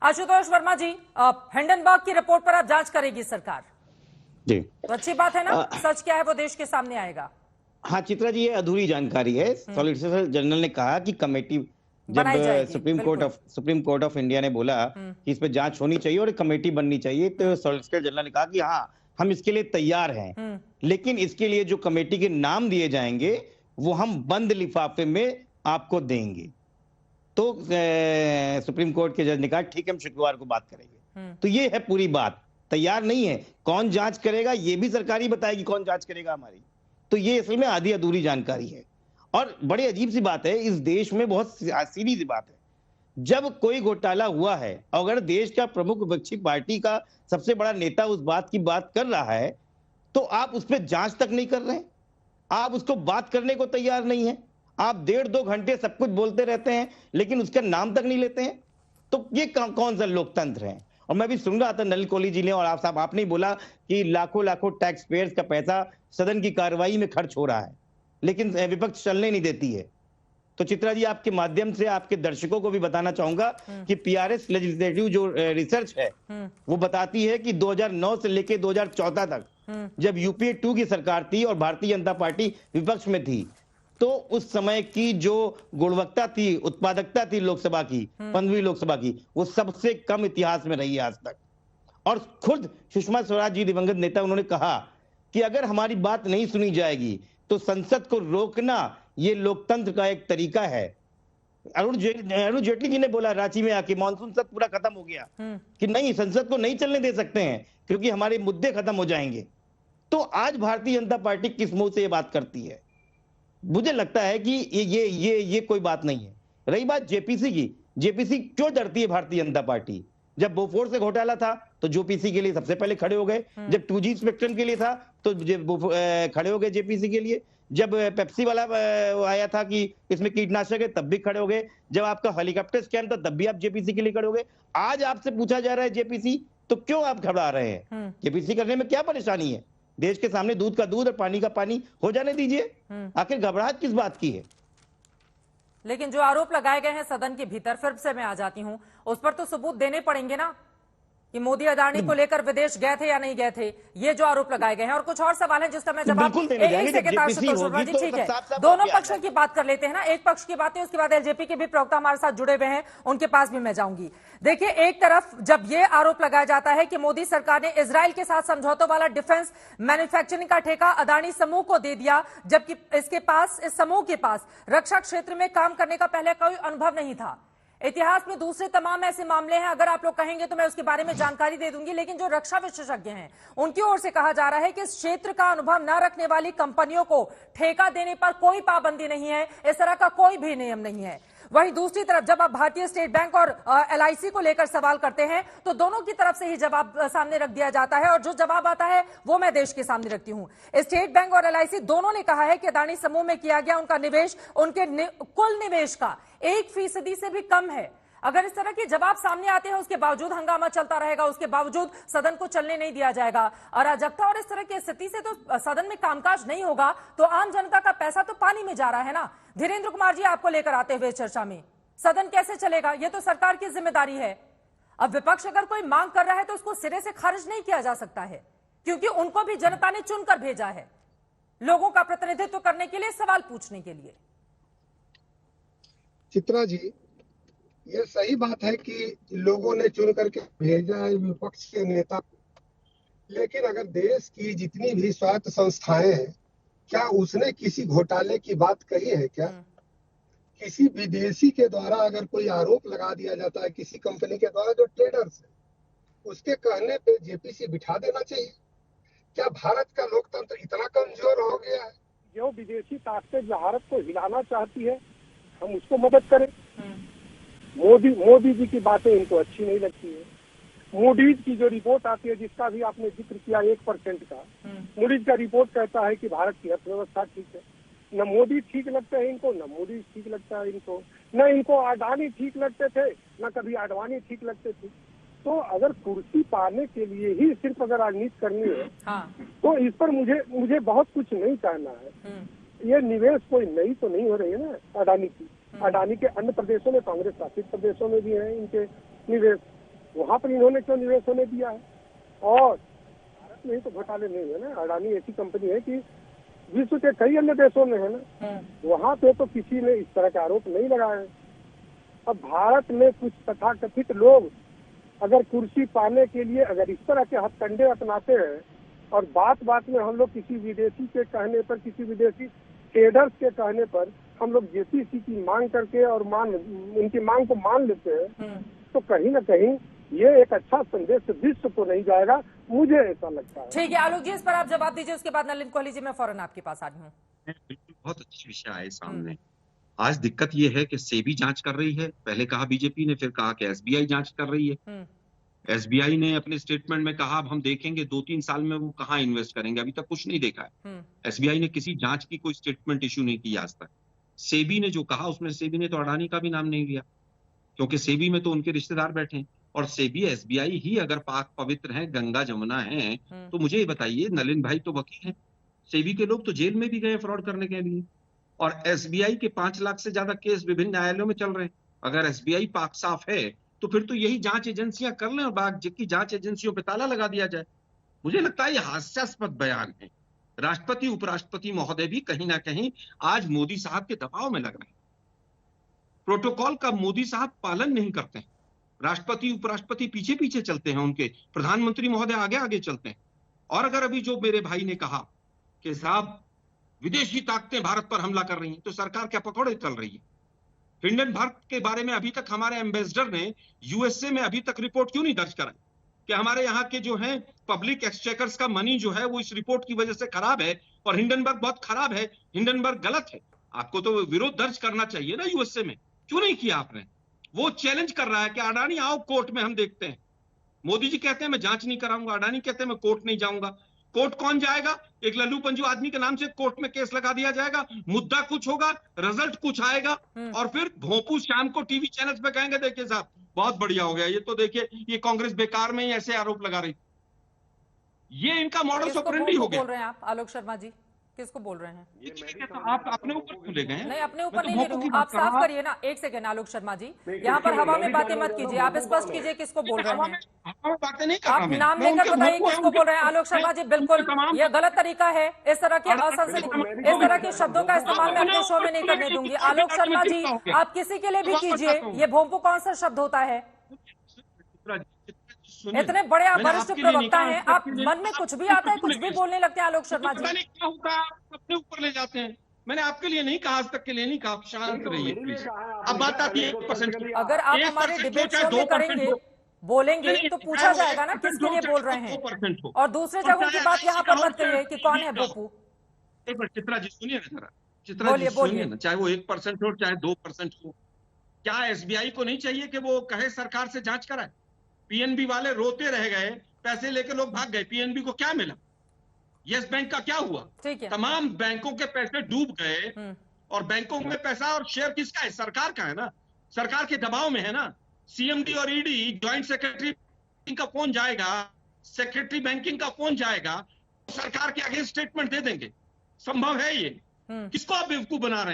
आशुतोष वर्मा जी, Hindenburg की report पर अब जांच करेगी सरकार जी, तो अच्छी बात है ना? सच क्या है वो देश के सामने आएगा। हाँ चित्रा जी, ये अधूरी जानकारी है। सॉलिसिटर जनरल ने कहा कि कमेटी, जब बनाई जाएगी, सुप्रीम कोर्ट ऑफ इंडिया ने बोला कि इस पे जांच होनी चाहिए और कमेटी बननी चाहिए, तो सॉलिसिटर जनरल ने कहा कि हाँ, हम इसके लिए तैयार हैं, लेकिन इसके लिए जो कमेटी के नाम दिए जाएंगे वो हम बंद लिफाफे में आपको देंगे। तो सुप्रीम कोर्ट के जज ने कहा ठीक है, हम शुक्रवार को बात करेंगे। तो ये है पूरी बात, तैयार नहीं है। कौन जांच करेगा ये भी सरकारी बताएगी, कौन जांच करेगा हमारी। तो ये असल में आधी अधूरी जानकारी है और बड़ी अजीब सी बात है। इस देश में बहुत सीधी सी बात है, जब कोई घोटाला हुआ है, अगर देश का प्रमुख विपक्षी पार्टी का सबसे बड़ा नेता उस बात की बात कर रहा है, तो आप उस पर जांच तक नहीं कर रहे हैं, आप उसको बात करने को तैयार नहीं है। आप 1.5-2 घंटे सब कुछ बोलते रहते हैं, लेकिन उसका नाम तक नहीं लेते हैं। तो ये कौन सा लोकतंत्र है। और मैं भी सुन रहा था नलिन कोहली जी ने और आप साहब आपने बोला कि लाखों लाखों टैक्स पेयर्स का पैसा सदन की कार्रवाई में खर्च हो रहा है, लेकिन विपक्ष चलने नहीं देती है। तो चित्रा जी, आपके माध्यम से आपके दर्शकों को भी बताना चाहूंगा कि पीआरएस लेजिस्लेटिव जो रिसर्च है वो बताती है कि 2009 से लेकर 2014 तक, जब यूपीए 2 की सरकार थी और भारतीय जनता पार्टी विपक्ष में थी, तो उस समय की जो गुणवत्ता थी, उत्पादकता थी लोकसभा की, 15वीं लोकसभा की, वो सबसे कम इतिहास में रही है आज तक। और खुद सुषमा स्वराज जी, दिवंगत नेता, उन्होंने कहा कि अगर हमारी बात नहीं सुनी जाएगी तो संसद को रोकना ये लोकतंत्र का एक तरीका है। अरुण जेटली जी ने बोला रांची में आके, मानसून सत्र पूरा खत्म हो गया, कि नहीं, संसद को नहीं चलने दे सकते हैं क्योंकि हमारे मुद्दे खत्म हो जाएंगे। तो आज भारतीय जनता पार्टी किस मुंह से ये बात करती है? मुझे लगता है कि ये कोई बात नहीं है। रही बात जेपीसी की, जेपीसी क्यों डरती है भारतीय जनता पार्टी? जब बोफोर्स से घोटाला था तो जेपीसी के लिए सबसे पहले खड़े हो गए, जब 2G स्पेक्ट्रम के लिए था तो खड़े हो गए जेपीसी के लिए, जब पेप्सी वाला आया था कि इसमें कीटनाशक है तब भी खड़े हो गए, जब आपका हेलीकॉप्टर स्कैम था तब भी आप जेपीसी के लिए खड़े हो गए। आज आपसे पूछा जा रहा है जेपीसी, तो क्यों आप घबरा रहे हैं? जेपीसी करने में क्या परेशानी है? देश के सामने दूध का दूध और पानी का पानी हो जाने दीजिए, आखिर घबराहट किस बात की है? लेकिन जो आरोप लगाए गए हैं सदन के भीतर, फिर से मैं आ जाती हूं, उस पर तो सबूत देने पड़ेंगे ना कि मोदी अदानी को लेकर विदेश गए थे या नहीं गए थे, ये जो आरोप लगाए गए हैं। और कुछ और सवाल हैं जिसका मैं जवाब एक सेकंड आशुतोष वर्मा जी, ठीक है, दोनों पक्षों की बात कर लेते हैं ना, एक पक्ष की बातें, उसके बाद एलजेपी के भी प्रवक्ता हमारे साथ जुड़े हुए हैं, उनके पास भी मैं जाऊंगी। देखिए, एक तरफ जब ये आरोप लगाया जाता है कि मोदी सरकार ने इजराइल के साथ समझौतों वाला डिफेंस मैन्युफैक्चरिंग का ठेका अदानी समूह को दे दिया, जबकि इस समूह के पास रक्षा क्षेत्र में काम करने का पहले कोई अनुभव नहीं था। इतिहास में दूसरे तमाम ऐसे मामले हैं, अगर आप लोग कहेंगे तो मैं उसके बारे में जानकारी दे दूंगी, लेकिन जो रक्षा विशेषज्ञ हैं उनकी ओर से कहा जा रहा है कि इस क्षेत्र का अनुभव न रखने वाली कंपनियों को ठेका देने पर कोई पाबंदी नहीं है, इस तरह का कोई भी नियम नहीं है। वहीं दूसरी तरफ जब आप भारतीय स्टेट बैंक और एलआईसी को लेकर सवाल करते हैं तो दोनों की तरफ से ही जवाब सामने रख दिया जाता है, और जो जवाब आता है वो मैं देश के सामने रखती हूं। स्टेट बैंक और एलआईसी दोनों ने कहा है कि अदानी समूह में किया गया उनका निवेश उनके कुल निवेश का 1% से भी कम है। अगर इस तरह के जवाब सामने आते हैं, उसके बावजूद हंगामा चलता रहेगा, उसके बावजूद सदन को चलने नहीं दिया जाएगा, अराजकता और इस तरह की स्थिति से तो सदन में कामकाज नहीं होगा, तो आम जनता का पैसा तो पानी में जा रहा है ना। धीरेन्द्र कुमार जी, आपको लेकर आते हुए चर्चा में, सदन कैसे चलेगा, यह तो सरकार की जिम्मेदारी है। अब विपक्ष अगर कोई मांग कर रहा है तो उसको सिरे से खारिज नहीं किया जा सकता है, क्योंकि उनको भी जनता ने चुनकर भेजा है लोगों का प्रतिनिधित्व करने के लिए, सवाल पूछने के लिए। चित्रा जी, ये सही बात है कि लोगों ने चुन करके भेजा है विपक्ष के नेता, लेकिन अगर देश की जितनी भी स्वायत्त संस्थाएं हैं, क्या उसने किसी घोटाले की बात कही है क्या? किसी विदेशी के द्वारा अगर कोई आरोप लगा दिया जाता है किसी कंपनी के द्वारा, जो ट्रेडर्स है, उसके कहने पे जेपीसी बिठा देना चाहिए। क्या भारत का लोकतंत्र इतना कमजोर हो गया है? जो विदेशी ताकतें भारत को हिलाना चाहती है, हम उसको मदद करें। मोदी जी की बातें इनको अच्छी नहीं लगती है। मूडीज की जो रिपोर्ट आती है, जिसका भी आपने जिक्र किया 1% का, मूडीज का रिपोर्ट कहता है कि भारत की अर्थव्यवस्था ठीक है। न मोदी ठीक लगते हैं इनको, न मोदी ठीक लगता है इनको, न इनको अडानी ठीक लगते थे, न कभी आडवाणी ठीक लगते थे। तो अगर कुर्सी पाने के लिए ही सिर्फ अगर राजनीति करनी है, तो इस पर मुझे बहुत कुछ नहीं कहना है। ये निवेश कोई नई तो नहीं हो रही है ना अडानी की। अडानी के अन्य प्रदेशों में, कांग्रेस शासित प्रदेशों में भी है इनके निवेश। वहां पर इन्होंने क्यों निवेश होने दिया है? और भारत में ही तो घोटाले नहीं है ना, अडानी ऐसी कंपनी है कि विश्व के कई अन्य देशों में है ना, वहां पे तो किसी ने इस तरह के आरोप नहीं लगाए हैं। अब भारत में कुछ तथाकथित लोग अगर कुर्सी पाने के लिए अगर इस तरह के हथकंडे अपनाते हैं और बात बात में हम लोग किसी विदेशी के कहने पर, किसी विदेशी ट्रेडर्स के कहने पर हम लोग जेपीसी की मांग करके और उनकी मांग को मान लेते हैं, तो कहीं ना कहीं ये एक अच्छा संदेश विश्व को नहीं जाएगा, मुझे ऐसा लगता है। ठीक है आलोक जी, इस पर आप जवाब दीजिए, उसके बाद नलिन कोहली जी मैं फौरन आपके पास आ रही हूँ। बिल्कुल, बहुत अच्छी विषय आए सामने। आज दिक्कत ये है कि सेबी जांच कर रही है, पहले कहा बीजेपी ने, फिर कहा कि एसबीआई जांच कर रही है। एसबीआई ने अपने स्टेटमेंट में कहा अब हम देखेंगे 2-3 साल में वो कहाँ इन्वेस्ट करेंगे, अभी तक कुछ नहीं देखा है। एसबीआई ने किसी जांच की कोई स्टेटमेंट इश्यू नहीं की आज तक। सेबी ने जो कहा उसमें सेबी ने तो अडानी का भी नाम नहीं लिया, क्योंकि सेबी में तो उनके रिश्तेदार बैठे हैं। और सेबी एसबीआई ही अगर पाक पवित्र है, गंगा जमुना है, तो मुझे ये बताइए, नलिन भाई तो वकील हैं, सेबी के लोग तो जेल में भी गए फ्रॉड करने के लिए, और एसबीआई के 5 लाख से ज्यादा केस विभिन्न न्यायालयों में चल रहे हैं। अगर एसबीआई पाक साफ है तो फिर तो यही जांच एजेंसियां कर लें और बाकी जांच एजेंसियों पे ताला लगा दिया जाए। मुझे लगता है ये हास्यास्पद बयान है। राष्ट्रपति उपराष्ट्रपति महोदय भी कहीं ना कहीं आज मोदी साहब के दबाव में लग रहे हैं। प्रोटोकॉल का मोदी साहब पालन नहीं करते हैं। राष्ट्रपति उपराष्ट्रपति पीछे पीछे चलते हैं उनके, प्रधानमंत्री महोदय आगे आगे चलते हैं। और अगर अभी जो मेरे भाई ने कहा कि साहब विदेशी ताकतें भारत पर हमला कर रही हैं, तो सरकार क्या पकौड़े चल रही है? हिंडनबर्ग के बारे में अभी तक हमारे एम्बेसडर ने यूएसए में अभी तक रिपोर्ट क्यों नहीं दर्ज कराई कि हमारे यहाँ के जो है पब्लिक एक्सचेकर्स का मनी जो है वो इस रिपोर्ट की वजह से खराब है और हिंडनबर्ग बहुत खराब है, हिंडनबर्ग गलत है। आपको तो विरोध दर्ज करना चाहिए ना यूएसए में, क्यों नहीं किया आपने? वो चैलेंज कर रहा है कि अडानी आओ कोर्ट में हम देखते हैं। मोदी जी कहते हैं मैं जांच नहीं कराऊंगा, अडानी कहते हैं मैं कोर्ट नहीं जाऊंगा। कोर्ट कौन जाएगा? एक लल्लू पंजू आदमी के नाम से कोर्ट में केस लगा दिया जाएगा, मुद्दा कुछ होगा, रिजल्ट कुछ आएगा, और फिर भोंपू शाम को टीवी चैनल्स पे कहेंगे देखिए साहब बहुत बढ़िया हो गया, ये तो देखिए ये कांग्रेस बेकार में ही ऐसे आरोप लगा रही। ये इनका मॉडल ऑपरेंडी हो गया। बोल रहे हैं आप आलोक शर्मा जी, किसको बोल रहे हैं? तो आप अपने ऊपर क्यों ले गए? नहीं, अपने ऊपर नहीं ले रही हूँ, आप साफ करिए ना। एक सेकंड आलोक शर्मा जी, यहाँ पर हवा में बातें मत कीजिए, आप स्पष्ट कीजिए किसको बोल रहे हैं। बातें नहीं कर रहा आप मैं। नाम लेकर बताइए किसको बोल रहे हैं। आलोक शर्मा जी बिल्कुल ये गलत तरीका है, इस तरह के इस तरह के शब्दों का इस्तेमाल मैं अपने शो में नहीं करने दूंगी। आलोक शर्मा जी आप किसी के लिए भी कीजिए, ये भोंपू कौन सा शब्द होता है? इतने बड़े आप वरिष्ठ प्रवक्ता हैं, आप मन में कुछ भी आता है कुछ भी बोलने लगते हैं। आलोक शर्मा जी क्या होता है, अपने ऊपर ले जाते हैं। मैंने आपके लिए नहीं कहा, आज तक के लिए नहीं कहा, आप शांत रहिए प्लीज। अब बात आती है 1% की। अगर आप हमारे डिबेट शो में करेंगे, बोलेंगे तो पूछा जाएगा ना किसके लिए बोल रहे हैं, और दूसरे जगहों की बात यहाँ पर मत करिए कि कौन है भोपू। एक मिनट चित्रा जी सुनिए ना जरा, चित्रा जी सुनिए ना, चाहे वो 1% हो चाहे 2% हो, क्या एसबीआई को नहीं चाहिए कि वो कहे सरकार से जांच कराए? पीएनबी वाले रोते रह गए, पैसे लेके लोग भाग गए, पीएनबी को क्या मिला? यस बैंक का क्या हुआ? तमाम बैंकों के पैसे डूब गए, और बैंकों में पैसा और शेयर किसका है? सरकार का है ना, सरकार के दबाव में है ना। सीएमडी और ईडी ज्वाइंट सेक्रेटरी का कौन जाएगा, सेक्रेटरी बैंकिंग का कौन जाएगा? सरकार के अगेंस्ट स्टेटमेंट दे देंगे? संभव है ये? किसको आप बेवकूफ बना रहे हैं?